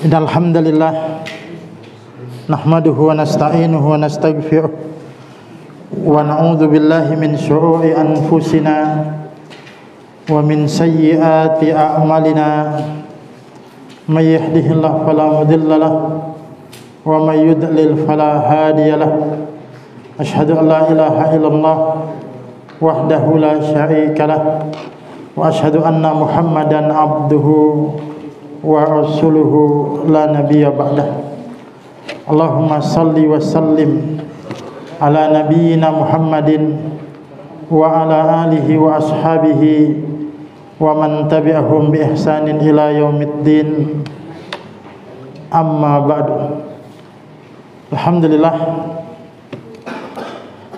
Innal hamdalillah nahmaduhu wa nasta'inuhu wa nastaghfiruh wa na'udzu billahi min syururi anfusina wa min sayyiati a'malina may yahdihillahu fala mudilla lahu wa may yudlil fala hadiya lahu asyhadu an la ilaha illallah wahdahu la syarika lahu wa asyhadu anna muhammadan abduhu wa rasuluhu la nabiyya ba'dah. Allahumma salli wa sallim ala nabiyyina Muhammadin wa ala alihi wa ashabihi wa man tabi'ahum bi ihsanin ila yaumiddin. Amma ba'du. Alhamdulillah,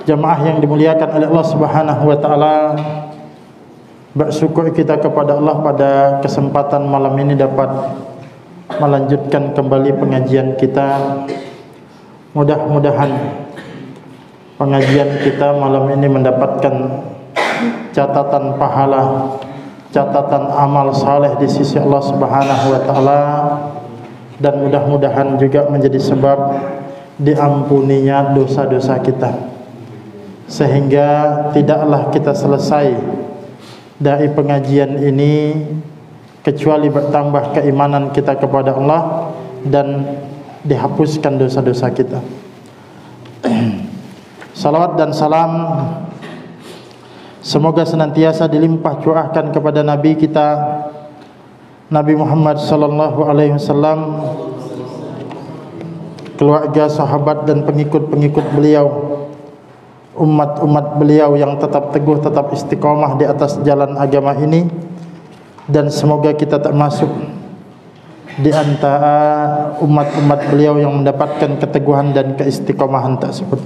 jamaah yang dimuliakan oleh Allah Subhanahu wa taala, bersyukur kita kepada Allah pada kesempatan malam ini dapat melanjutkan kembali pengajian kita. Mudah-mudahan pengajian kita malam ini mendapatkan catatan pahala, catatan amal saleh di sisi Allah Subhanahu wa taala, dan mudah-mudahan juga menjadi sebab diampuninya dosa-dosa kita, sehingga tidaklah kita selesai dari pengajian ini kecuali bertambah keimanan kita kepada Allah dan dihapuskan dosa-dosa kita. Salawat dan salam semoga senantiasa dilimpah curahkan kepada Nabi kita Nabi Muhammad sallallahu alaihi wasallam, keluarga, sahabat dan pengikut-pengikut beliau, umat-umat beliau yang tetap teguh, tetap istiqomah di atas jalan agama ini, dan semoga kita termasuk di antara umat-umat beliau yang mendapatkan keteguhan dan keistiqomahan tersebut.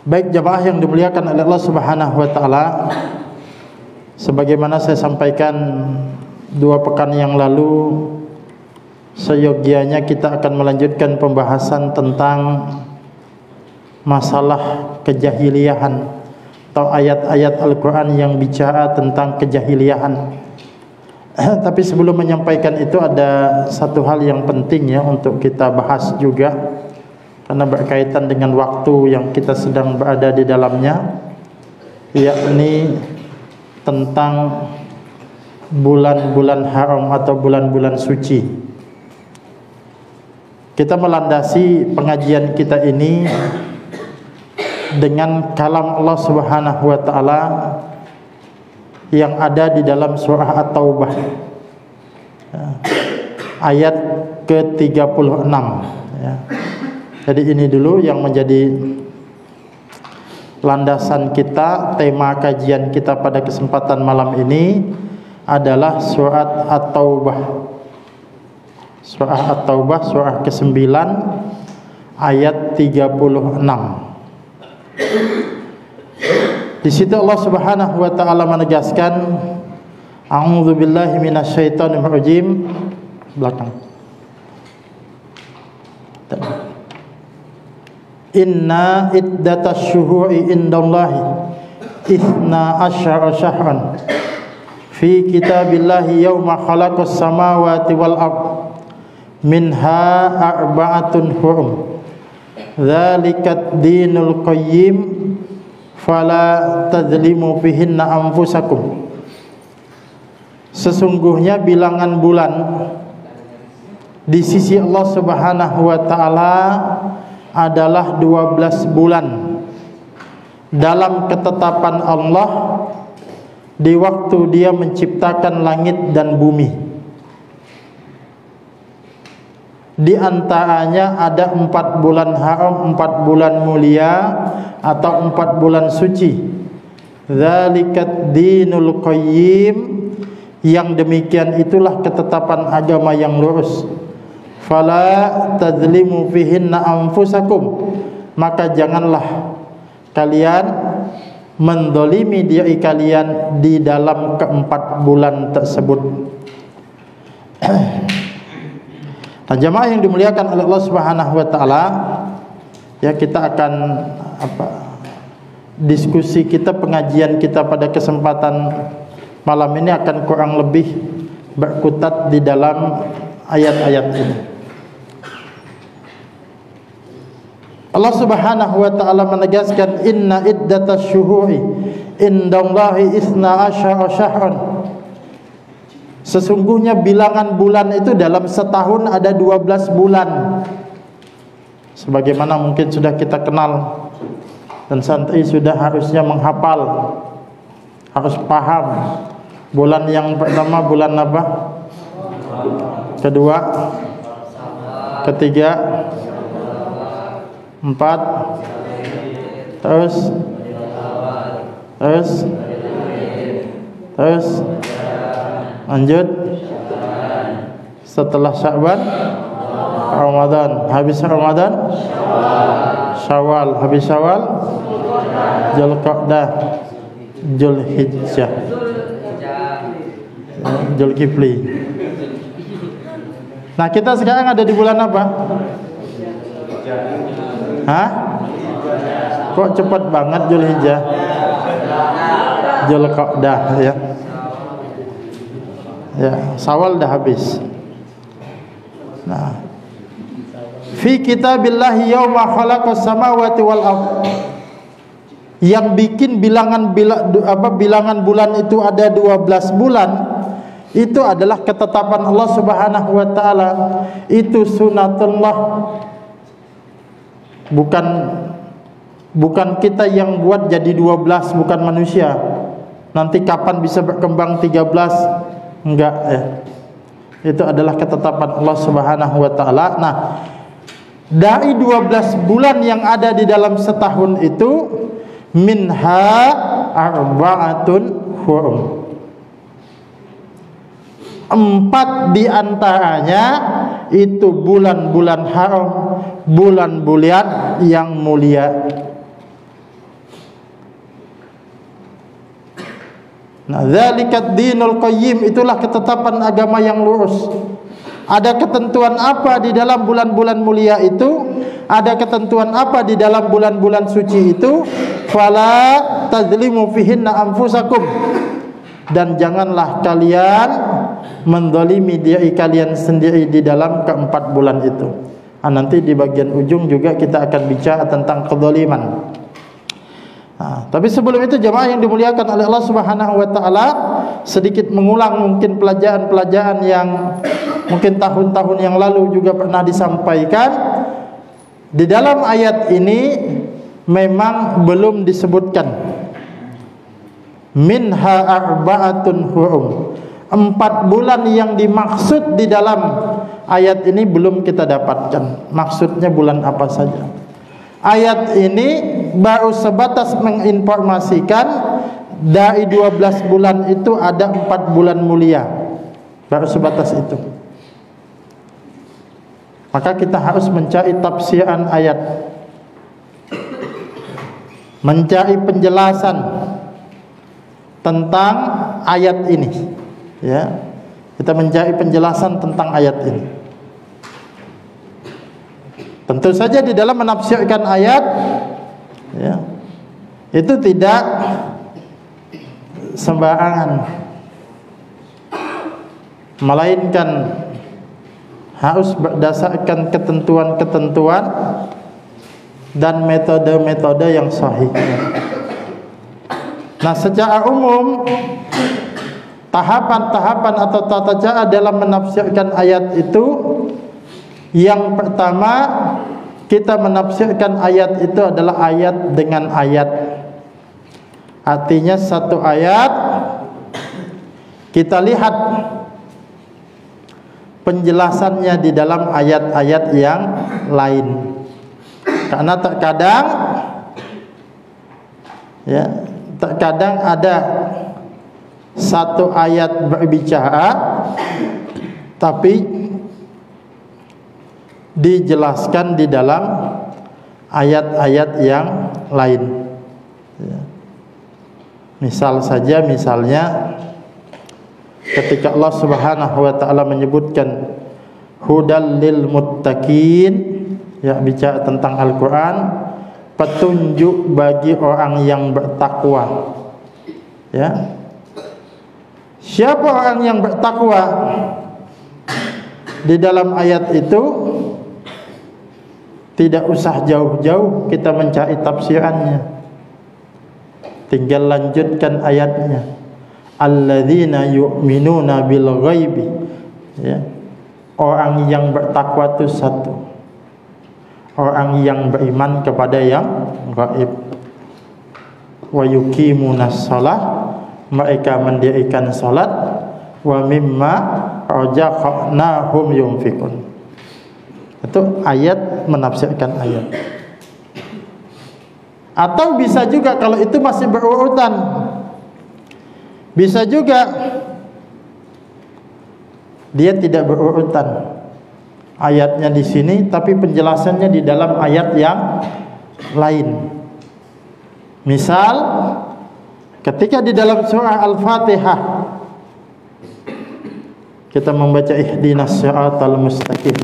Baik jamaah yang dimuliakan oleh Allah Subhanahu wa taala, sebagaimana saya sampaikan 2 pekan yang lalu, seyogianya kita akan melanjutkan pembahasan tentang masalah kejahiliahan atau ayat-ayat Al-Quran yang bicara tentang kejahiliahan. Tapi sebelum menyampaikan itu ada satu hal yang penting ya untuk kita bahas juga, karena berkaitan dengan waktu yang kita sedang berada di dalamnya, yakni tentang bulan-bulan haram atau bulan-bulan suci. Kita melandasi pengajian kita ini dengan kalam Allah Subhanahu wa taala yang ada di dalam surah At-Taubah ayat ke-36 ya. Jadi ini dulu yang menjadi landasan kita. Tema kajian kita pada kesempatan malam ini adalah surat At-Taubah. Surah At-Taubah, surah ke-9 ayat 36. Di situ Allah Subhanahu wa taala menegaskan, a'udzubillahi minasyaitonir rajim. Belakang. Inna iddatasy syuhuri indallahi 12 syahran fi kitabillahi yauma khalaqas samawati wal ardh minha arba'atun hurum dzalikat dinul qayyim fala tadzlimu fihinna anfusakum. Sesungguhnya bilangan bulan di sisi Allah Subhanahu wa taala adalah 12 bulan dalam ketetapan Allah di waktu Dia menciptakan langit dan bumi. Di antaranya ada 4 bulan haram, 4 bulan mulia atau 4 bulan suci. Dzalikat dinul qayyim, yang demikian itulah ketetapan agama yang lurus. Fala tadzlimu fihinna anfusakum, maka janganlah kalian mendolimi diri kalian di dalam ke-4 bulan tersebut. Nah, jamaah yang dimuliakan oleh Allah Subhanahu wa taala, ya kita akan diskusi kita, pengajian kita pada kesempatan malam ini akan kurang lebih berkutat di dalam ayat-ayat ini. Allah Subhanahu wa taala menegaskan, inna iddatasy syuhuri indallahi 12 syahran. Sesungguhnya bilangan bulan itu dalam setahun ada 12 bulan. Sebagaimana mungkin sudah kita kenal dan santri sudah harusnya menghafal, harus paham. Bulan yang pertama bulan apa? Kedua, ketiga, empat, terus lanjut. Setelah Sya'ban, Ramadan. Habis Ramadan, Syawal. Habis Syawal, Dzulqa'dah, Dzulhijjah, Dzulkifli. Nah, kita sekarang ada di bulan apa? Hah? Kok cepat banget Dzulhijjah? Dzulqa'dah ya. Ya, Syawal dah habis. Nah, fi kitabillahi yauma khalaqas samawati wal ardh. Yang bikin bilangan bulan itu ada 12 bulan itu adalah ketetapan Allah Subhanahu wa taala. Itu sunatullah. Bukan kita yang buat jadi 12, bukan manusia. Nanti kapan bisa berkembang 13? Enggak ya. Itu adalah ketetapan Allah Subhanahu wa taala. Nah, dari 12 bulan yang ada di dalam setahun itu, minha arba'atun hurum. 4 di antaranya itu bulan-bulan haram, bulan-bulan yang mulia. Nah, dzalikat dinul qayyim, itulah ketetapan agama yang lurus. Ada ketentuan apa di dalam bulan-bulan mulia itu? Ada ketentuan apa di dalam bulan-bulan suci itu? Fala tadzlimu fihinna anfusakum. Dan janganlah kalian menzalimi diri kalian sendiri di dalam keempat bulan itu. Nah, nanti di bagian ujung juga kita akan bicara tentang kezaliman. Nah, tapi sebelum itu jemaah yang dimuliakan oleh Allah Subhanahu wa taala, sedikit mengulang mungkin pelajaran-pelajaran yang mungkin tahun-tahun yang lalu juga pernah disampaikan. Di dalam ayat ini memang belum disebutkan minha arba'atun hurum. 4 bulan yang dimaksud di dalam ayat ini belum kita dapatkan. Maksudnya bulan apa saja? Ayat ini baru sebatas menginformasikan dari 12 bulan itu ada 4 bulan mulia. Baru sebatas itu. Maka kita harus mencari tafsiran ayat, mencari penjelasan tentang ayat ini. Ya, kita mencari penjelasan tentang ayat ini. Tentu saja di dalam menafsirkan ayat, ya, itu tidak sembarangan, melainkan harus berdasarkan ketentuan-ketentuan dan metode-metode yang sahih. Nah, secara umum tahapan-tahapan atau tata cara dalam menafsirkan ayat itu, yang pertama kita menafsirkan ayat itu adalah ayat dengan ayat. Artinya satu ayat kita lihat penjelasannya di dalam ayat-ayat yang lain. Karena terkadang ada satu ayat berbicara tapi dijelaskan di dalam ayat-ayat yang lain. Misalnya ketika Allah Subhanahu wa taala menyebutkan hudal lil muttaqin, ya, bicara tentang Al-Qur'an, petunjuk bagi orang yang bertakwa. Ya. Siapa orang yang bertakwa? Di dalam ayat itu tidak usah jauh-jauh kita mencari tafsirannya, tinggal lanjutkan ayatnya. Alladzina yu'minuna bil ghaibi, ya. Orang yang bertakwa itu satu, orang yang beriman kepada yang gaib. Wa yuqimunas shalah, mereka mendirikan salat. Wa mimma razaqnahum yunfikun. Itu ayat menafsirkan ayat. Atau bisa juga kalau itu masih berurutan, bisa juga dia tidak berurutan. Ayatnya di sini tapi penjelasannya di dalam ayat yang lain. Misal ketika di dalam surah Al-Fatihah kita membaca ihdinas siratal mustaqim,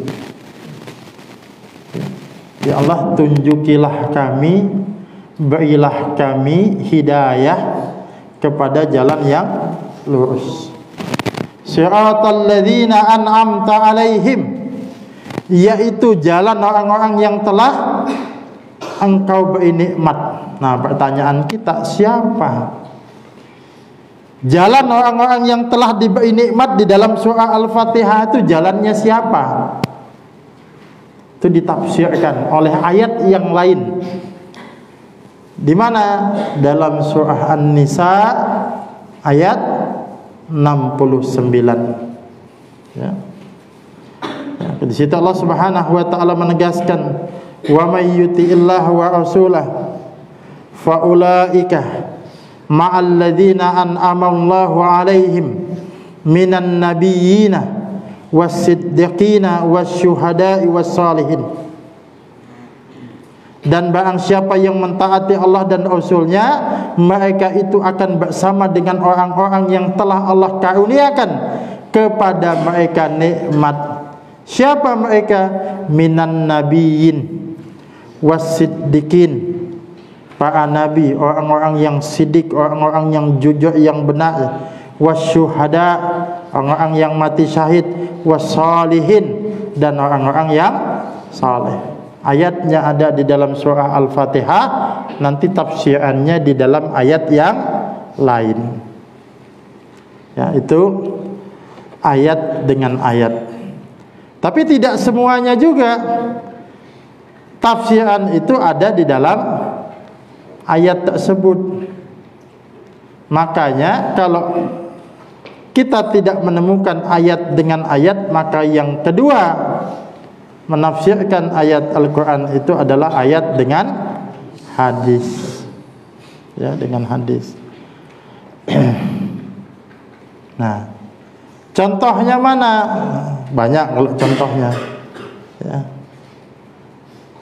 ya Allah, tunjukilah kami, berilah kami hidayah kepada jalan yang lurus. Siratal ladzina an'amta alaihim, yaitu jalan orang-orang yang telah Engkau beri nikmat. Nah, pertanyaan kita, siapa jalan orang-orang yang telah diberi nikmat di dalam surah Al-Fatihah? Itu jalannya siapa? Itu ditafsirkan oleh ayat yang lain. Di mana? Dalam surah An-Nisa ayat 69. Ya. Di situ Allah Subhanahu wa taala menegaskan, wa may yuti'illah wa rasulahu fa ulaika ma'al ladzina an'ama Allahu 'alaihim minan nabiyyina was-siddiqina wasyuhada'i was-salihin. Dan barang siapa yang mentaati Allah dan Rasulnya, mereka itu akan bersama dengan orang-orang yang telah Allah karuniakan kepada mereka nikmat. Siapa mereka? Minan nabiyyin was-siddiqin, para nabi, orang-orang yang sidik, orang-orang yang jujur, yang benar. Wasyuhada, orang-orang yang mati syahid. Wassalihin, dan orang-orang yang saleh. Ayatnya ada di dalam surah Al-Fatihah, nanti tafsirannya di dalam ayat yang lain. Ya, itu ayat dengan ayat. Tapi tidak semuanya juga tafsiran itu ada di dalam ayat tersebut. Makanya kalau kita tidak menemukan ayat dengan ayat, maka yang kedua menafsirkan ayat Al-Quran itu adalah ayat dengan hadis. Ya, dengan hadis. Nah, contohnya mana? Banyak kalau contohnya. Ya.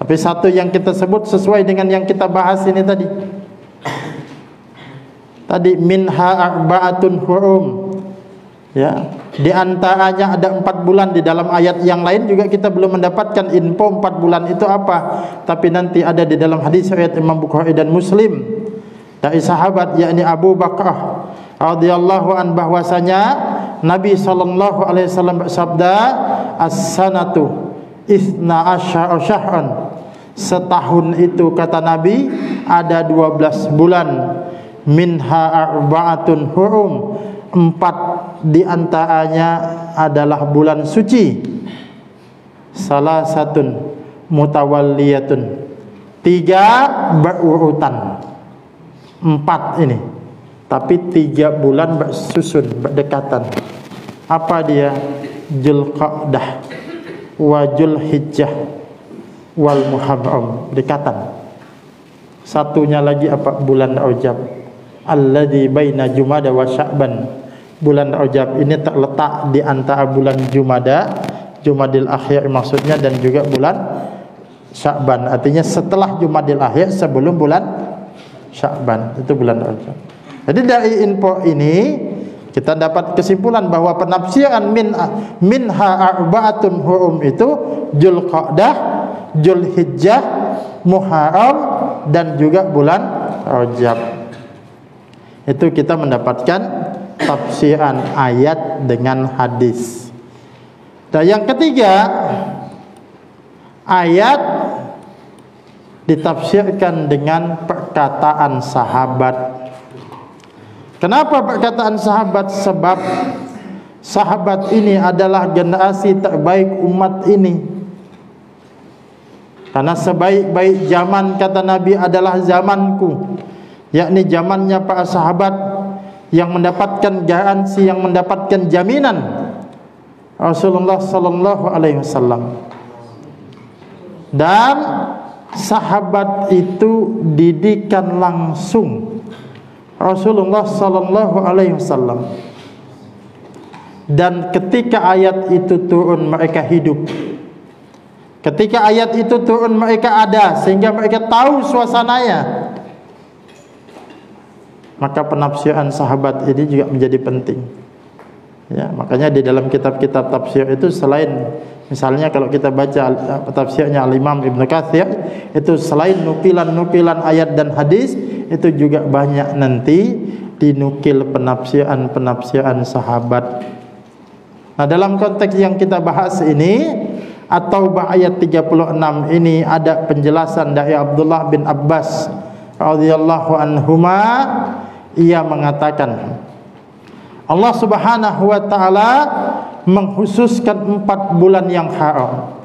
Tapi satu yang kita sebut sesuai dengan yang kita bahas ini tadi. Tadi minha arba'atun hurum. Ya, di antaranya ada 4 bulan. Di dalam ayat yang lain juga kita belum mendapatkan info 4 bulan itu apa. Tapi nanti ada di dalam hadis riwayat Imam Bukhari dan Muslim dari sahabat, yakni Abu Bakrah radhiyallahu an, bahwasanya Nabi sallallahu alaihi wasallam bersabda, as-sanatu 12 syahran. Setahun itu, kata Nabi, ada 12 bulan. Minha arba'atun hurum, 4 di antaranya adalah bulan suci. Salah satun mutawalliyatun, 3 berurutan. 4 ini, tapi 3 bulan bersusun, berdekatan. Apa dia? Dzulqa'dah wa Dzulhijjah wal Muharram, dekatan. Satunya lagi apa? Bulan Rajab, alladzi baina Jumada wa Sya'ban. Bulan Rajab ini terletak di antara bulan Jumadil Akhir maksudnya, dan juga bulan Sya'ban. Artinya setelah Jumadil Akhir, sebelum bulan Sya'ban, itu bulan Rajab. Jadi dari info ini kita dapat kesimpulan bahwa penafsiran minha arba'atun hurum itu Dzulqa'dah, Dzulhijjah, Muharram, dan juga bulan Rajab. Itu kita mendapatkan tafsiran ayat dengan hadis. Dan yang ketiga, ayat ditafsirkan dengan perkataan sahabat. Kenapa perkataan sahabat? Sebab sahabat ini adalah generasi terbaik umat ini. Karena sebaik-baik zaman, kata Nabi, adalah zamanku, yakni zamannya para sahabat yang mendapatkan garansi, yang mendapatkan jaminan Rasulullah sallallahu alaihi wasallam. Dan sahabat itu didikan langsung Rasulullah sallallahu alaihi wasallam. Dan ketika ayat itu turun, mereka hidup. Ketika ayat itu turun, mereka ada, sehingga mereka tahu suasananya. Maka penafsiran sahabat ini juga menjadi penting. Ya, makanya di dalam kitab-kitab tafsir itu, selain misalnya kalau kita baca tafsirnya Al-Imam Ibnu Katsir, itu selain nukilan-nukilan ayat dan hadis, itu juga banyak nanti dinukil penafsiran sahabat. Nah, dalam konteks yang kita bahas ini, At-Taubah ayat 36 ini ada penjelasan dari Abdullah bin Abbas radhiyallahu anhuma. Ia mengatakan, Allah Subhanahu wa taala mengkhususkan 4 bulan yang haram,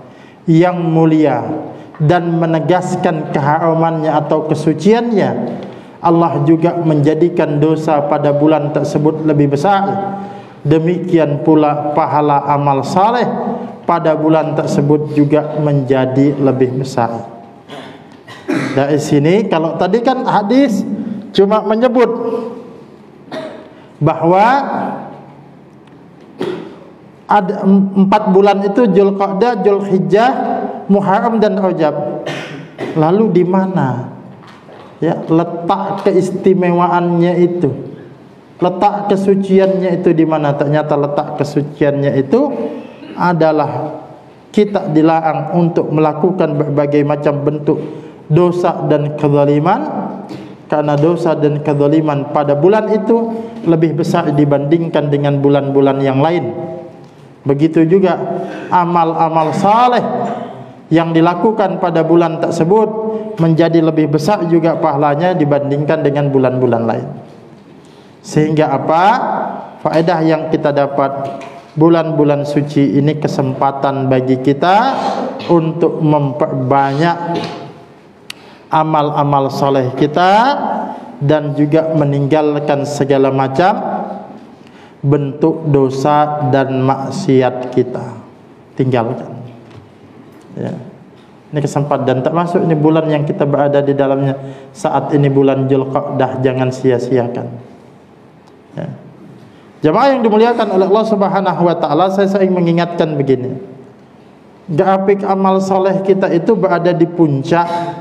yang mulia, dan menegaskan keharamannya atau kesuciannya. Allah juga menjadikan dosa pada bulan tersebut lebih besar. Demikian pula pahala amal saleh pada bulan tersebut juga menjadi lebih besar. Dari sini, kalau tadi kan hadis cuma menyebut bahwa ada 4 bulan itu, Dzulqa'dah, Dzulhijjah, Muharram dan Rajab. Lalu di mana ya letak keistimewaannya itu? Letak kesuciannya itu di mana? Ternyata letak kesuciannya itu adalah kita dilarang untuk melakukan berbagai macam bentuk dosa dan kezaliman, karena dosa dan kezaliman pada bulan itu lebih besar dibandingkan dengan bulan-bulan yang lain. Begitu juga amal-amal saleh yang dilakukan pada bulan tersebut menjadi lebih besar juga pahalanya dibandingkan dengan bulan-bulan lain. Sehingga apa? Faedah yang kita dapat, bulan-bulan suci ini kesempatan bagi kita untuk memperbanyak amal-amal soleh kita, dan juga meninggalkan segala macam bentuk dosa dan maksiat kita. Tinggalkan ya. Ini kesempatan, dan termasuk ini bulan yang kita berada di dalamnya saat ini, bulan Dzulqa'dah, jangan sia-siakan ya. Jemaah yang dimuliakan oleh Allah Subhanahu wa taala, saya sering mengingatkan begini. Grafik amal soleh kita itu berada di puncak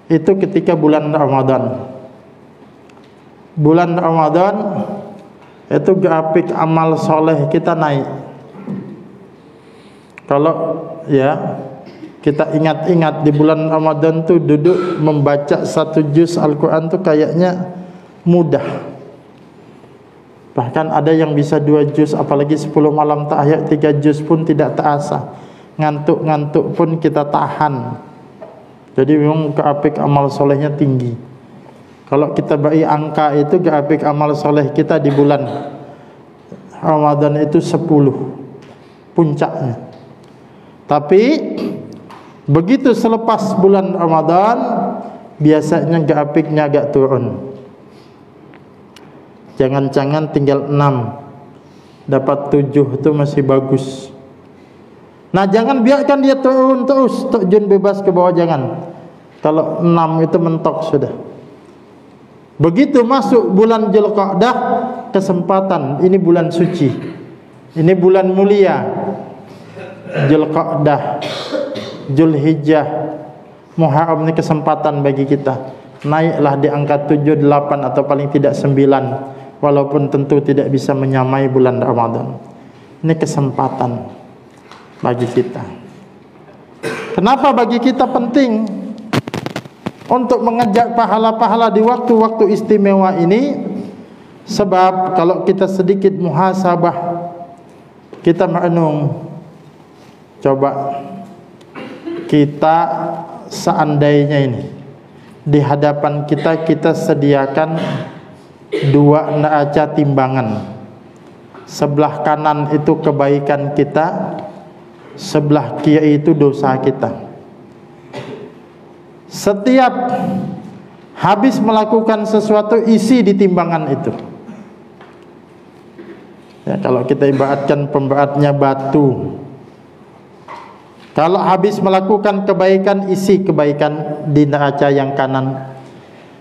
itu ketika bulan Ramadan. Bulan Ramadan itu grafik amal soleh kita naik. Kalau ya kita ingat-ingat di bulan Ramadan tuh duduk membaca 1 juz Al-Quran tuh kayaknya mudah. Bahkan ada yang bisa 2 juz, apalagi 10 malam terakhir 3 juz pun tidak terasa. Ngantuk-ngantuk pun kita tahan. Jadi memang grafik amal solehnya tinggi. Kalau kita beri angka itu, grafik amal soleh kita di bulan Ramadan itu 10 puncaknya. Tapi begitu selepas bulan Ramadan, biasanya grafiknya agak turun. Jangan-jangan tinggal 6, dapat 7 itu masih bagus. Nah, jangan biarkan dia turun terus, terjun bebas ke bawah, jangan. Kalau 6 itu mentok sudah. Begitu masuk bulan Dzulqa'dah, kesempatan, ini bulan suci, ini bulan mulia. Dzulqa'dah, Dzulhijjah, Muharram, ini kesempatan bagi kita. Naiklah di angka 7, 8 atau paling tidak 9. Walaupun tentu tidak bisa menyamai bulan Ramadan. Ini kesempatan bagi kita. Kenapa bagi kita penting untuk mengejar pahala-pahala di waktu-waktu istimewa ini? Sebab kalau kita sedikit muhasabah, kita merenung, coba kita seandainya ini di hadapan kita, kita sediakan dua neraca timbangan. Sebelah kanan itu kebaikan kita, sebelah kiri itu dosa kita. Setiap habis melakukan sesuatu, isi di timbangan itu. Ya, kalau kita ibaratkan pemberatnya batu, kalau habis melakukan kebaikan, isi kebaikan di neraca yang kanan.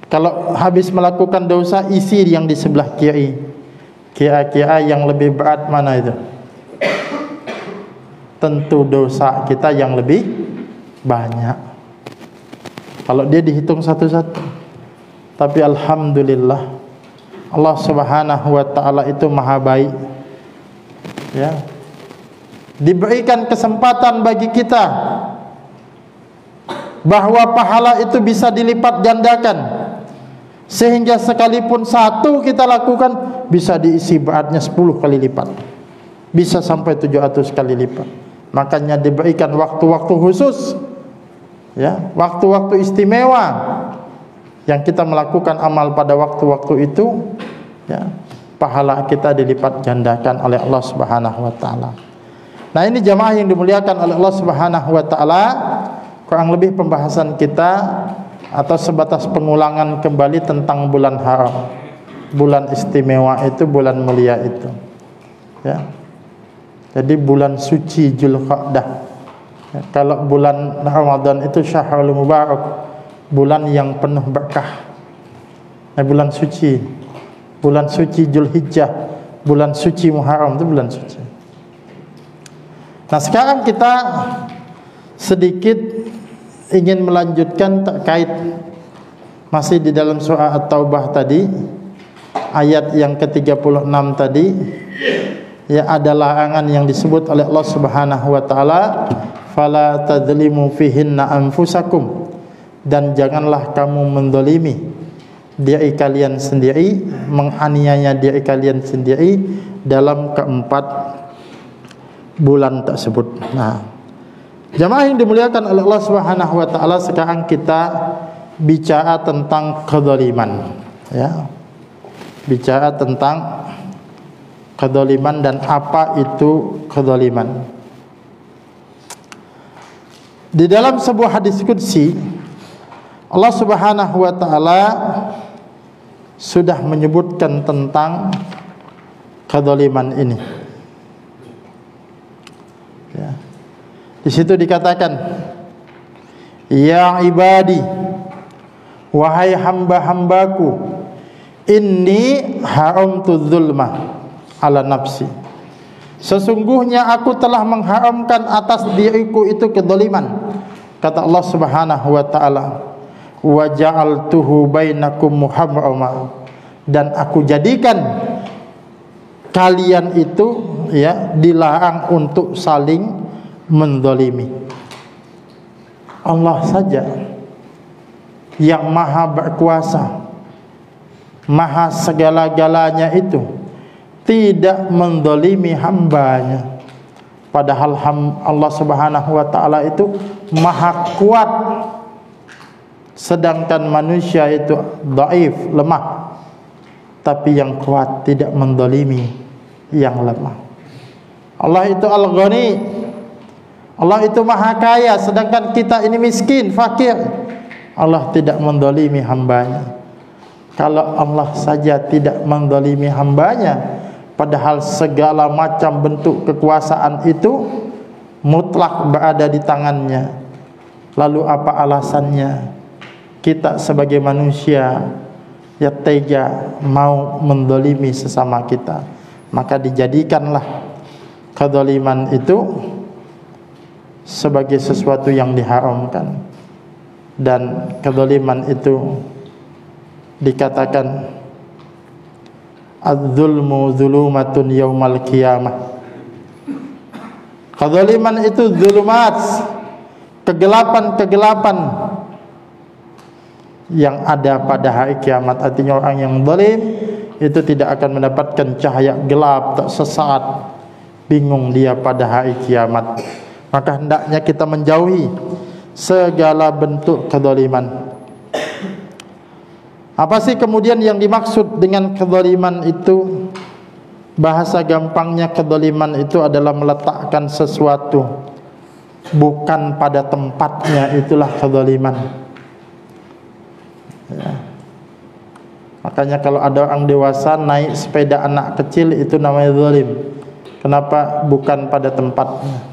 Kalau habis melakukan dosa, isi yang di sebelah kiri. Kira-kira yang lebih berat mana itu? Tentu dosa kita yang lebih banyak, kalau dia dihitung satu-satu. Tapi alhamdulillah, Allah Subhanahu wa ta'ala itu maha baik, ya. Diberikan kesempatan bagi kita bahwa pahala itu bisa dilipat gandakan, sehingga sekalipun satu kita lakukan bisa diisi beratnya 10 kali lipat, bisa sampai 700 kali lipat. Makanya diberikan waktu-waktu khusus, ya, waktu-waktu istimewa yang kita melakukan amal pada waktu-waktu itu, ya, pahala kita dilipat gandakan oleh Allah Subhanahu wa ta'ala. Nah, ini jamaah yang dimuliakan oleh Allah Subhanahu wa ta'ala, kurang lebih pembahasan kita atau sebatas pengulangan kembali tentang bulan haram, bulan istimewa itu, bulan mulia itu, ya. Jadi bulan suci Dzulqa'dah, ya, kalau bulan Ramadan itu syahrul mubarak, bulan yang penuh berkah. Nah, bulan suci Dzulhijjah, bulan suci Muharram itu bulan suci. Nah, sekarang kita sedikit ingin melanjutkan terkait masih di dalam surah At-Taubah tadi, ayat yang ke-36 tadi, ya, ada larangan yang disebut oleh Allah Subhanahu wa ta'ala, fala tadzlimu fihinna anfusakum, dan janganlah kamu mendolimi diri kalian sendiri, menganiaya diri kalian sendiri dalam keempat bulan tersebut. Nah, jamaah yang dimuliakan oleh Allah Subhanahu wa ta'ala, sekarang kita bicara tentang kedzaliman, ya. Bicara tentang kedzaliman dan apa itu kedzaliman. Di dalam sebuah hadis qudsi, Allah Subhanahu wa ta'ala sudah menyebutkan tentang kedzaliman ini, ya. Di situ dikatakan, ya ibadi, wahai hamba-hambaku, inni haramtu dzulma ala nafsi, sesungguhnya aku telah mengharamkan atas diriku itu kedzaliman. Kata Allah Subhanahu wa ta'ala, wa ja'altuhu bainakum muharrama, dan aku jadikan kalian itu, ya, dilarang untuk saling mendolimi. Allah saja yang maha berkuasa, maha segala-galanya itu tidak mendolimi hambanya. Padahal Allah Subhanahu wa ta'ala itu maha kuat, sedangkan manusia itu dhaif, lemah. Tapi yang kuat tidak mendolimi yang lemah. Allah itu Al-Ghani, Allah itu maha kaya, sedangkan kita ini miskin, fakir. Allah tidak mendolimi hambanya. Kalau Allah saja tidak mendolimi hambanya, padahal segala macam bentuk kekuasaan itu mutlak berada di tangannya, lalu apa alasannya kita sebagai manusia ya tega mau mendolimi sesama kita? Maka dijadikanlah kedzaliman itu sebagai sesuatu yang diharamkan. Dan kedzaliman itu dikatakan az-zulmu zulumatun yaumal qiyamah. Kedzaliman itu zulumat, kegelapan-kegelapan yang ada pada hari kiamat. Artinya orang yang zalim itu tidak akan mendapatkan cahaya, gelap, tak sesat, bingung dia pada hari kiamat. Maka hendaknya kita menjauhi segala bentuk kezaliman. Apa sih kemudian yang dimaksud dengan kezaliman itu? Bahasa gampangnya, kezaliman itu adalah meletakkan sesuatu bukan pada tempatnya, itulah kezaliman. Ya. Makanya kalau ada orang dewasa naik sepeda anak kecil, itu namanya zalim. Kenapa? Bukan pada tempatnya.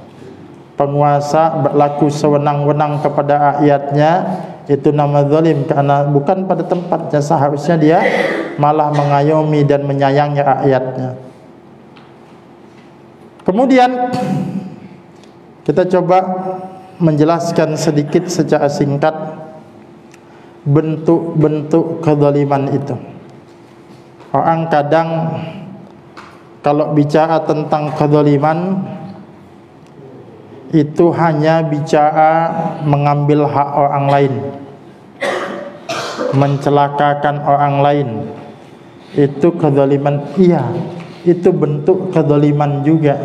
Penguasa berlaku sewenang-wenang kepada rakyatnya, itu nama zalim, karena bukan pada tempatnya. Seharusnya dia malah mengayomi dan menyayangi rakyatnya. Kemudian kita coba menjelaskan sedikit secara singkat bentuk-bentuk kezaliman itu. Orang kadang kalau bicara tentang kezaliman itu hanya bicara mengambil hak orang lain, mencelakakan orang lain. Itu kezaliman, iya, itu bentuk kezaliman juga.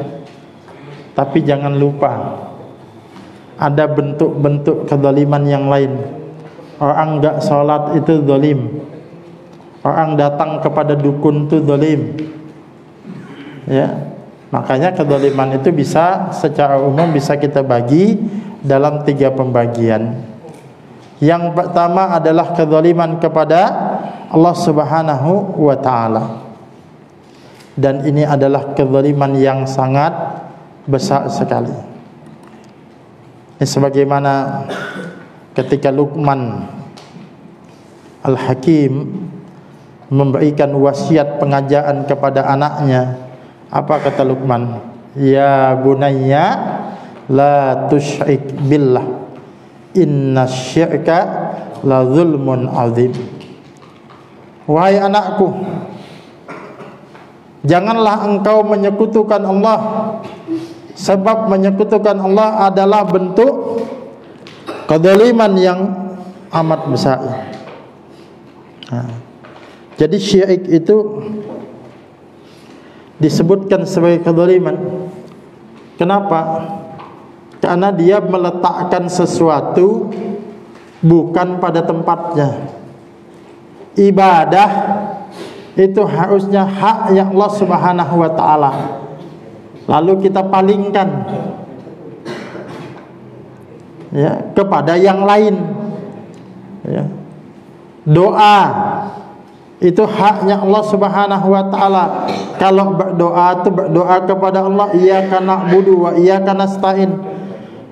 Tapi jangan lupa, ada bentuk-bentuk kezaliman yang lain. Orang enggak sholat itu zalim. Orang datang kepada dukun itu zalim. Ya, makanya kezaliman itu bisa secara umum bisa kita bagi dalam 3 pembagian. Yang pertama adalah kezaliman kepada Allah Subhanahu wa taala. Dan ini adalah kezaliman yang sangat besar sekali. Sebagaimana ketika Luqman Al-Hakim memberikan wasiat pengajaran kepada anaknya, apa kata Luqman? Ya bunayya la tusyrik billah, inna syirka la zulmun azim. Wahai anakku, janganlah engkau menyekutukan Allah, sebab menyekutukan Allah adalah bentuk kezaliman yang amat besar. Jadi syirik itu disebutkan sebagai kezaliman. Kenapa? Karena dia meletakkan sesuatu bukan pada tempatnya. Ibadah itu harusnya hak yang Allah Subhanahu wa taala, lalu kita palingkan ya kepada yang lain. Ya. Doa itu haknya Allah Subhanahu wa taala. Kalau berdoa itu berdoa kepada Allah, iyyaka na'budu wa iyyaka nasta'in.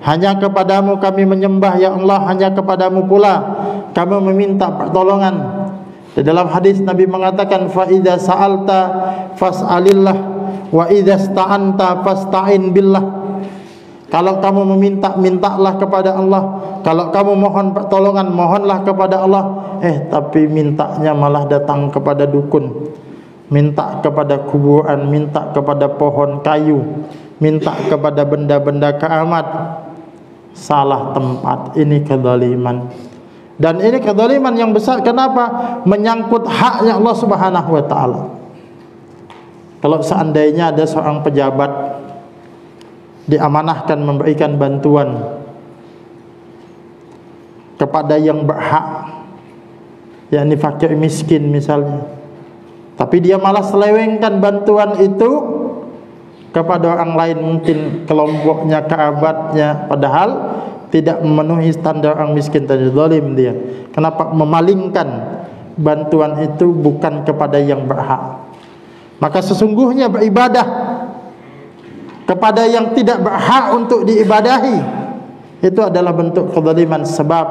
Hanya kepadamu kami menyembah ya Allah, hanya kepadamu pula kami meminta pertolongan. Di dalam hadis Nabi mengatakan, fa idza sa'alta fas'alillah wa idza sta'anta fasta'in billah. Kalau kamu meminta, mintalah kepada Allah. Kalau kamu mohon pertolongan, mohonlah kepada Allah. Tapi mintanya malah datang kepada dukun, minta kepada kuburan, minta kepada pohon kayu, minta kepada benda-benda keramat. Salah tempat. Ini kezaliman. Dan ini kezaliman yang besar. Kenapa? Menyangkut haknya Allah Subhanahu wa taala. Kalau seandainya ada seorang pejabat diamanahkan memberikan bantuan kepada yang berhak, yakni fakir miskin misalnya, tapi dia malah selewengkan bantuan itu kepada orang lain, mungkin kelompoknya, kerabatnya, padahal tidak memenuhi standar orang miskin tadi, zalim dia. Kenapa? Memalingkan bantuan itu bukan kepada yang berhak. Maka sesungguhnya beribadah kepada yang tidak berhak untuk diibadahi itu adalah bentuk kezaliman, sebab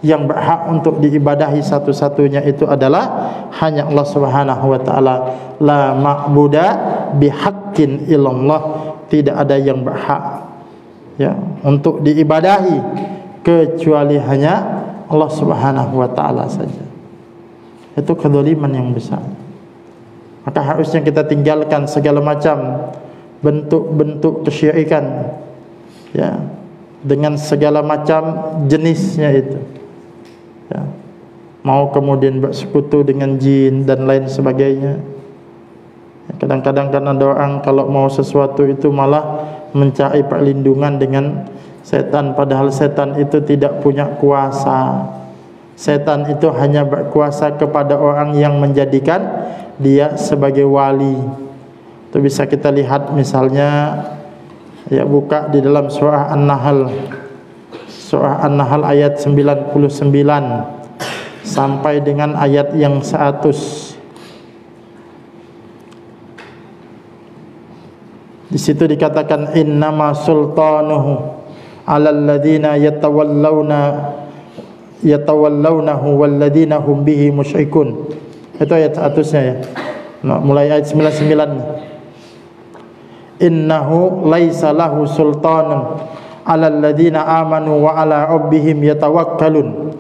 yang berhak untuk diibadahi satu-satunya itu adalah hanya Allah Subhanahu wa taala. La ma'buda bihaqqin illallah. Tidak ada yang berhak ya untuk diibadahi kecuali hanya Allah Subhanahu wa taala saja. Itu kezaliman yang besar. Maka harusnya kita tinggalkan segala macam bentuk-bentuk kesyirikan ya, dengan segala macam jenisnya itu ya. mau kemudian bersekutu dengan jin dan lain sebagainya. Kadang-kadang kan ada orang kalau mau sesuatu itu malah mencari perlindungan dengan setan, padahal setan itu tidak punya kuasa. Setan itu hanya berkuasa kepada orang yang menjadikan dia sebagai wali. Itu bisa kita lihat misalnya, ya, buka di dalam surah An-Nahl. Surah An-Nahl ayat 99 sampai dengan ayat yang 100. Di situ dikatakan innama sultanuhu 'alal ladzina yatawallawnahu walladzina hum bihi musyrikun. Itu ayat 100-nya ya. Nah, mulai ayat 99. Innahu laisa lahu sultanun 'alal ladzina amanu wa 'ala rabbihim yatawakkalun.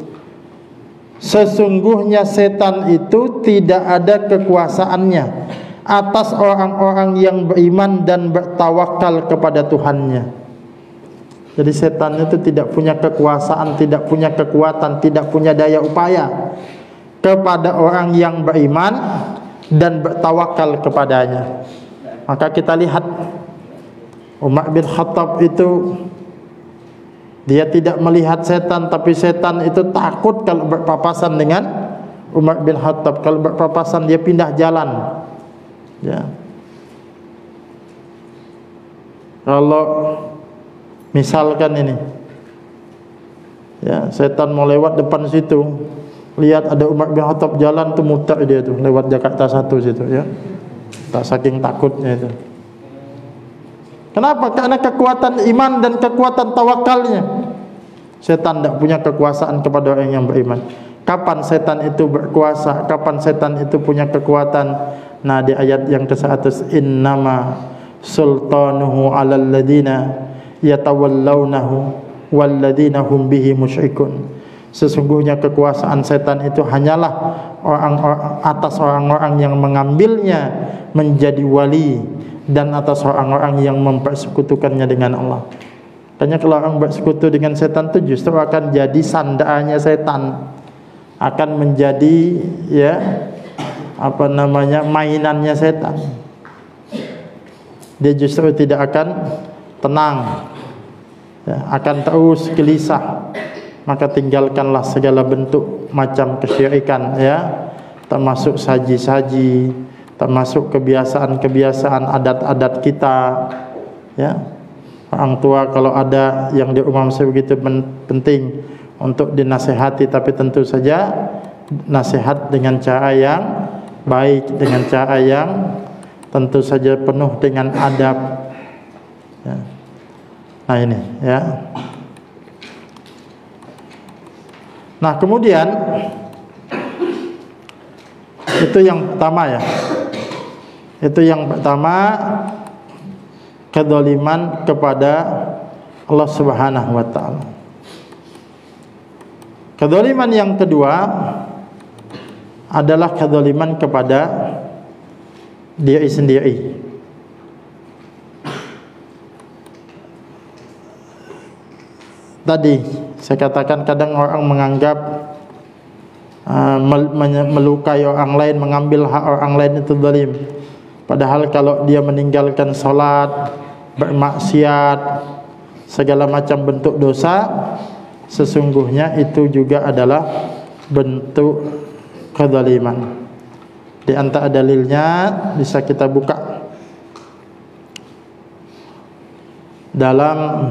Sesungguhnya setan itu tidak ada kekuasaannya atas orang-orang yang beriman dan bertawakal kepada Tuhannya. Jadi setan itu tidak punya kekuasaan, tidak punya kekuatan, tidak punya daya upaya kepada orang yang beriman dan bertawakal kepadanya. Maka kita lihat Umar bin Khattab itu, dia tidak melihat setan, tapi setan itu takut kalau berpapasan dengan Umar bin Khattab. Kalau berpapasan dia pindah jalan. Ya. Kalau misalkan ini, ya, setan mau lewat depan situ, lihat ada Umar bin Khattab jalan tuh, muter dia tuh lewat Jakarta 1 situ, ya. Tak saking takutnya itu. Kenapa? Karena kekuatan iman dan kekuatan tawakalnya. Setan tidak punya kekuasaan kepada orang yang beriman. Kapan setan itu berkuasa? Kapan setan itu punya kekuatan? Nah, di ayat yang ke-100, innama sultanuhu 'alal ladzina yatawallawnahu walladzina hum bihi musyrikun. Sesungguhnya kekuasaan setan itu hanyalah atas orang-orang yang mengambilnya menjadi wali dan atas orang-orang yang mempersekutukannya dengan Allah. Makanya kalau orang bersekutu dengan setan itu justru akan jadi sandaannya setan, akan menjadi, ya, mainannya setan. Dia justru tidak akan tenang, ya, akan terus gelisah. Maka tinggalkanlah segala bentuk macam kesyirikan, ya, termasuk saji-saji, termasuk kebiasaan-kebiasaan adat-adat kita, ya. Orang tua kalau ada yang di rumah masih begitu penting untuk dinasehati, tapi tentu saja nasihat dengan cara yang baik, dengan cara yang tentu saja penuh dengan adab, ya. Nah ini, ya. Nah kemudian itu yang pertama, ya. Itu yang pertama, kedzaliman kepada Allah Subhanahu wa taala. Kedzaliman yang kedua adalah kedzaliman kepada diri sendiri. Tadi saya katakan kadang orang menganggap melukai orang lain, mengambil hak orang lain itu zalim. Padahal kalau dia meninggalkan salat, bermaksiat, segala macam bentuk dosa, sesungguhnya itu juga adalah bentuk kezaliman. Di antara dalilnya bisa kita buka dalam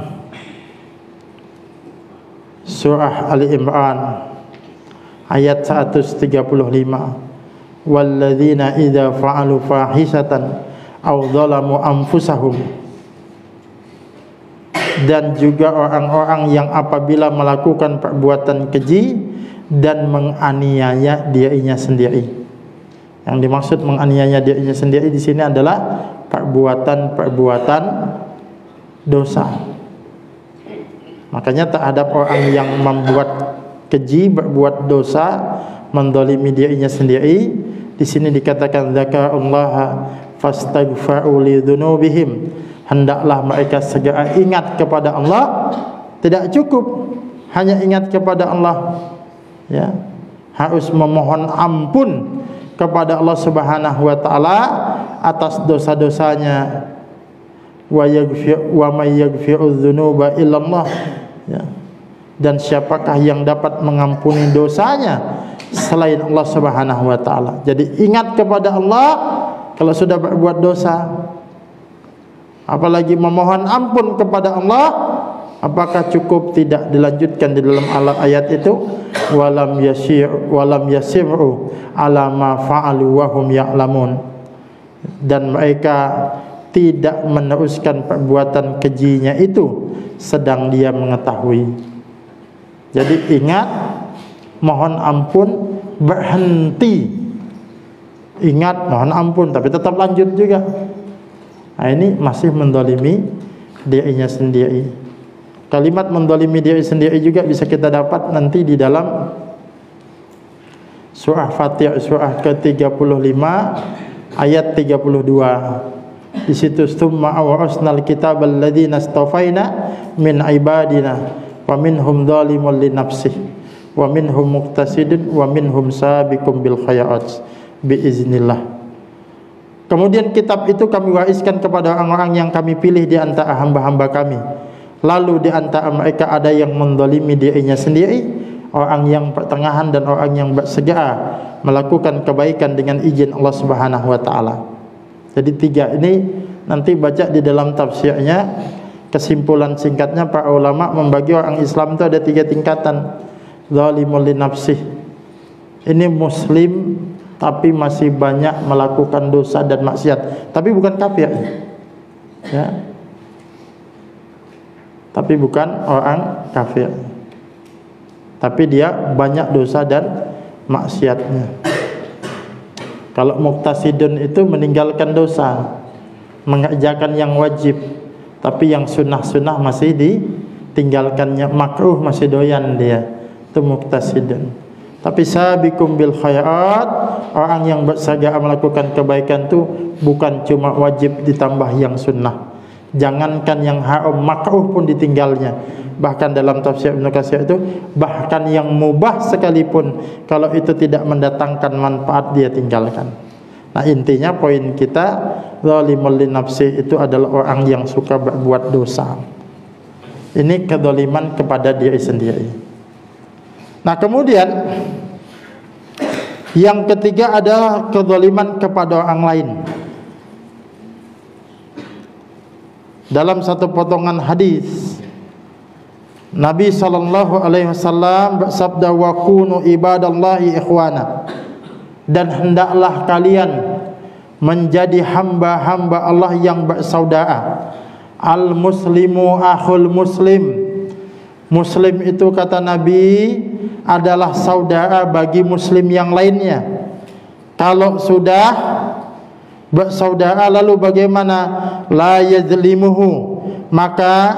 surah Ali Imran ayat 135. Walladzina idza fa'alu fahishatan aw dzalamu anfusahum. Dan juga orang-orang yang apabila melakukan perbuatan keji dan menganiaya dirinya sendiri. Yang dimaksud menganiaya dirinya sendiri di sini adalah perbuatan-perbuatan dosa. Makanya terhadap orang yang membuat keji, berbuat dosa, mendolimi dirinya sendiri, di sini dikatakan dzakarullaha fastaghfaru lidzunubihim. Hendaklah mereka segera ingat kepada Allah. Tidak cukup hanya ingat kepada Allah, ya. harus memohon ampun kepada Allah Subhanahu wa taala atas dosa-dosanya. Wa may yaghfiru dzunuba illallah, ya. Dan siapakah yang dapat mengampuni dosanya selain Allah Subhanahu wa taala. Jadi ingat kepada Allah kalau sudah berbuat dosa, apalagi memohon ampun kepada Allah. Apakah cukup? Tidak. Dilanjutkan di dalam ayat itu, walam yasiru ala ma fa'alu wa hum ya'lamun, dan mereka tidak meneruskan perbuatan kejinya itu sedang dia mengetahui. Jadi ingat, mohon ampun, berhenti. Ingat, mohon ampun, tapi tetap lanjut juga. Nah, ini masih mendolimi dirinya sendiri. Kalimat mendolimi diri sendiri juga bisa kita dapat nanti di dalam surah Fatir, surah ke-35 ayat 32. Di situ summa awrasnal kitabal ladzina istafaina min ibadina wa minhum dzalimun li nafsihi wa minhum muqtasidun wa minhum sabiqum bil khairat biiznillah. Kemudian kitab itu kami wariskan kepada orang-orang yang kami pilih di antara hamba-hamba kami. Lalu di antara mereka ada yang menzalimi dirinya sendiri, orang yang pertengahan dan orang yang bersegera melakukan kebaikan dengan izin Allah Subhanahu wa taala. Jadi tiga ini nanti baca di dalam tafsirnya. Kesimpulan singkatnya para ulama membagi orang Islam itu ada tiga tingkatan. Zalimul li nafsih, ini muslim tapi masih banyak melakukan dosa dan maksiat, tapi bukan kafir, ya. Tapi bukan orang kafir, tapi dia banyak dosa dan maksiatnya. Kalau muqtasidun itu meninggalkan dosa, mengerjakan yang wajib, tapi yang sunnah-sunnah masih ditinggalkannya, makruh masih doyan dia, itu muqtasidun. Tapi sabiqum bil khairat, orang yang bersegera melakukan kebaikan itu bukan cuma wajib ditambah yang sunnah, jangankan yang haram, makruh pun ditinggalnya. Bahkan dalam tafsir Ibnu Katsir itu, bahkan yang mubah sekalipun kalau itu tidak mendatangkan manfaat dia tinggalkan. Nah, intinya poin kita, zalimul li nafsi itu adalah orang yang suka berbuat dosa. Ini kedzaliman kepada diri sendiri. Nah, kemudian yang ketiga adalah kedzaliman kepada orang lain. Dalam satu potongan hadis, Nabi SAW bersabda, wa kunu ibadallahi ikhwana, dan hendaklah kalian menjadi hamba-hamba Allah yang bersaudara. Al muslimu akhul muslim, muslim itu kata Nabi adalah saudara bagi muslim yang lainnya. Kalau sudah bersaudara lalu bagaimana? La yazlimuhu, maka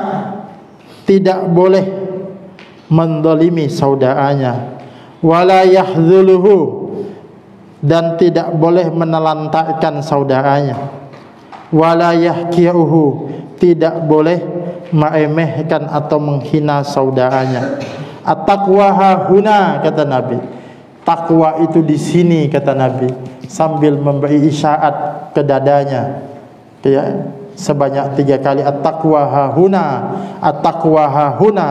tidak boleh menzalimi saudaranya. Wala yahzuluhu, dan tidak boleh menelantarkan saudaranya. Wala yahkiruhu, tidak boleh meremehkan atau menghina saudaranya. At-taqwa hahuna, kata Nabi. Takwa itu di sini, kata Nabi, sambil memberi isyarat ke dadanya, ya, sebanyak 3 kali. At-taqwa hahuna, at-taqwa hahuna,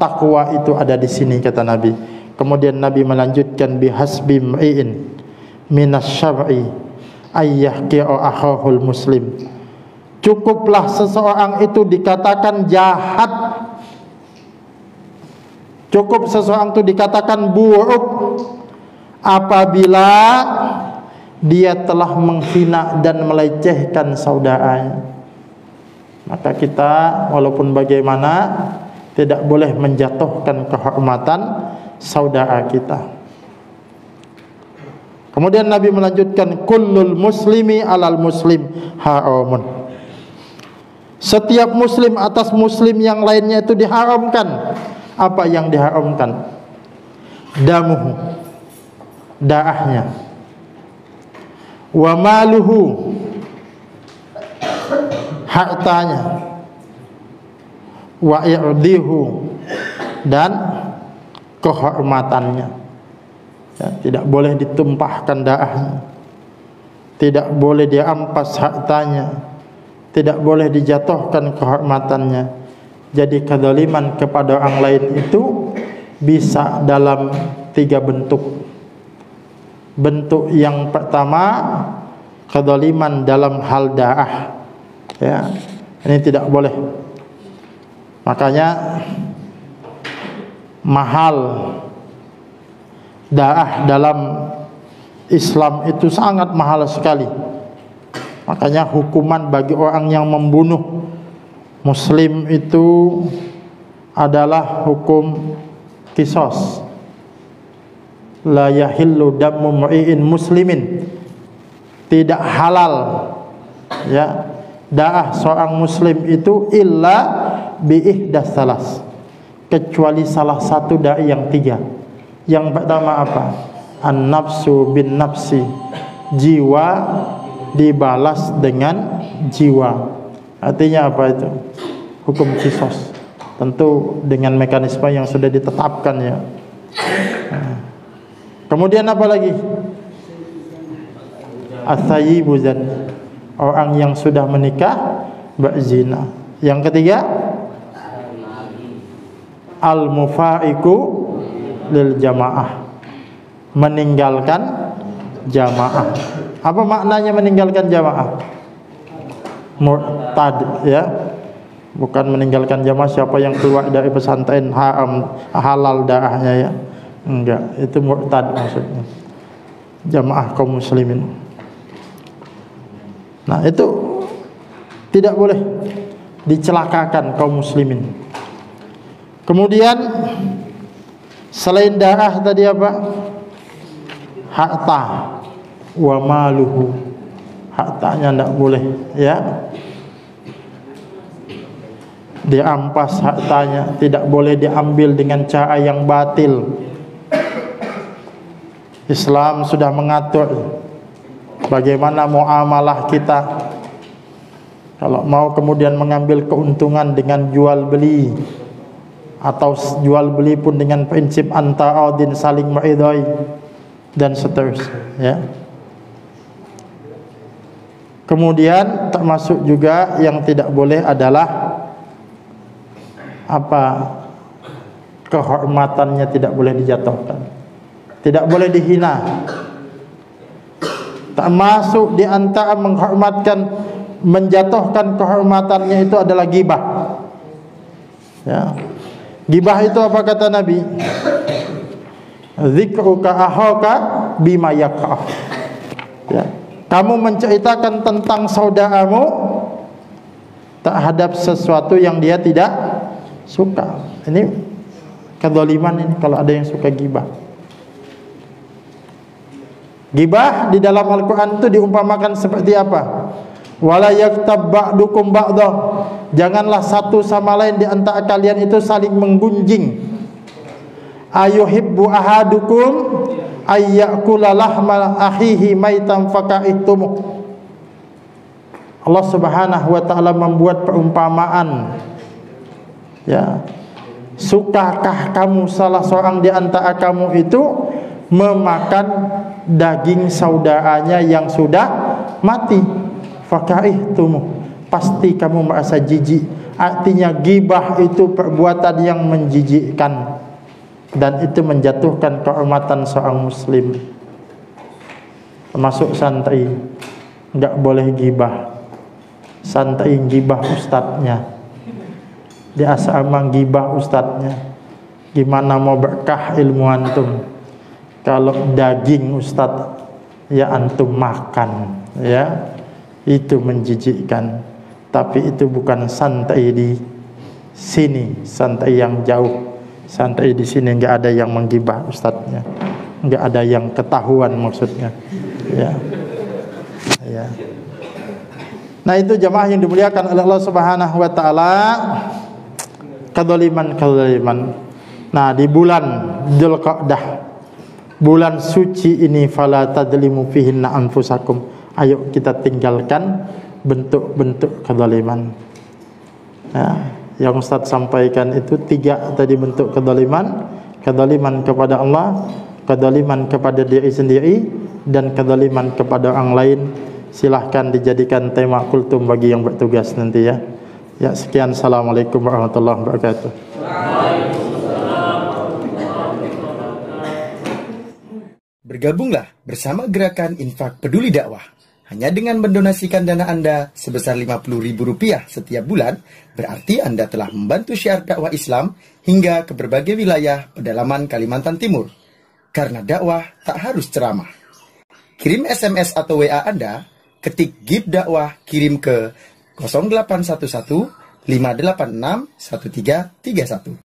takwa itu ada di sini, kata Nabi. Kemudian Nabi melanjutkan, bihasbi mri'in minas syar'i ayyahqi'a akhahul muslim. Cukuplah seseorang itu dikatakan jahat, cukup seseorang itu dikatakan buruk apabila dia telah menghina dan melecehkan saudaranya. Maka kita walaupun bagaimana tidak boleh menjatuhkan kehormatan saudara kita. Kemudian Nabi melanjutkan, kullul muslimi alal muslim haramun. Setiap muslim atas muslim yang lainnya itu diharamkan. Apa yang diharamkan? Damuhu, darahnya. Wa maluhu, hartanya. Wa i'dihu, dan kehormatannya. ya, tidak boleh ditumpahkan darahnya, tidak boleh diampas hartanya, tidak boleh dijatuhkan kehormatannya. Jadi kezaliman kepada orang lain itu bisa dalam 3 bentuk. Bentuk yang pertama, kezaliman dalam hal darah, ya, ini tidak boleh. Makanya mahal darah dalam Islam itu sangat mahal sekali. Makanya hukuman bagi orang yang membunuh Muslim itu adalah hukum qisas. La yahillu damu mu'in muslimin, tidak halal, ya, darah seorang muslim itu illa bi ihdas salas, kecuali salah satu dari yang 3. Yang pertama apa? An-nafsu bin nafsi, jiwa dibalas dengan jiwa. Artinya apa itu? Hukum qisas. Tentu dengan mekanisme yang sudah ditetapkan, ya. Kemudian apa lagi? As-sayyibu zan, orang yang sudah menikah berzina. Yang ketiga, al-mufaiku lil jamaah, meninggalkan jamaah. Apa maknanya meninggalkan jamaah? Murtad, ya. Bukan meninggalkan jamaah siapa yang keluar dari pesantren haram halal darahnya, ya. Enggak, itu murtad maksudnya. Jamaah kaum muslimin. Nah, itu tidak boleh dicelakakan kaum muslimin. Kemudian selain darah tadi apa? Harta wa maluhu, hartanya tidak boleh, ya. Diampas hartanya, tidak boleh diambil dengan cara yang batil. Islam sudah mengatur bagaimana muamalah kita. Kalau mau kemudian mengambil keuntungan dengan jual beli, atau jual beli pun dengan prinsip anta'adin, saling meridhai dan seterusnya, ya. Kemudian termasuk juga yang tidak boleh adalah apa? Kehormatannya tidak boleh dijatuhkan, tidak boleh dihina. Termasuk di antara menghormatkan, menjatuhkan kehormatannya itu adalah ghibah, ya. Ghibah itu apa kata Nabi? Dzikruka akhaka bima yakrah, ya. Kamu menceritakan tentang saudaramu terhadap sesuatu yang dia tidak suka. Ini kezaliman ini kalau ada yang suka ghibah. Ghibah di dalam Al-Quran itu diumpamakan seperti apa? Wala yaktab ba'dukum ba'dah, janganlah satu sama lain di antara kalian itu saling menggunjing. Ayuhibbu ahadukum ayyakula lahma akhihi maitan faka'ihtumu. Allah Subhanahu wa ta'ala membuat perumpamaan, ya. Sukakah kamu salah seorang di antara kamu itu memakan daging saudaranya yang sudah mati? Faka'ihtumu, pasti kamu merasa jijik. Artinya ghibah itu perbuatan yang menjijikkan, dan itu menjatuhkan kehormatan seorang muslim. Termasuk santri, enggak boleh ghibah. Santri ghibah ustadznya, di asrama ghibah ustadznya. Gimana mau berkah ilmu antum kalau daging ustadz ya antum makan, ya. Itu menjijikkan. Tapi itu bukan santri di sini, santri yang jauh. Santri di sini enggak ada yang menggibah ustadznya, enggak ada yang ketahuan maksudnya, ya. Ya. Nah, itu jamaah yang dimuliakan oleh Allah Subhanahu wa taala, kezaliman. Nah, di bulan Dzulqa'dah, bulan suci ini, fala tadzlimu fihinna anfusakum. Ayo kita tinggalkan bentuk-bentuk kezaliman. Ya, yang Ustaz sampaikan itu 3 tadi bentuk kezaliman: kezaliman kepada Allah, Kezaliman kepada diri sendiri dan kezaliman kepada orang lain silahkan dijadikan tema kultum bagi yang bertugas nanti ya. Ya, sekian. Assalamualaikum warahmatullahi wabarakatuh. Bergabunglah bersama gerakan Infak Peduli Dakwah. Hanya dengan mendonasikan dana Anda sebesar Rp50.000 setiap bulan, berarti Anda telah membantu syiar dakwah Islam hingga ke berbagai wilayah pedalaman Kalimantan Timur. Karena dakwah tak harus ceramah. Kirim SMS atau WA Anda, ketik GIB Dakwah, kirim ke 0811 586 1331.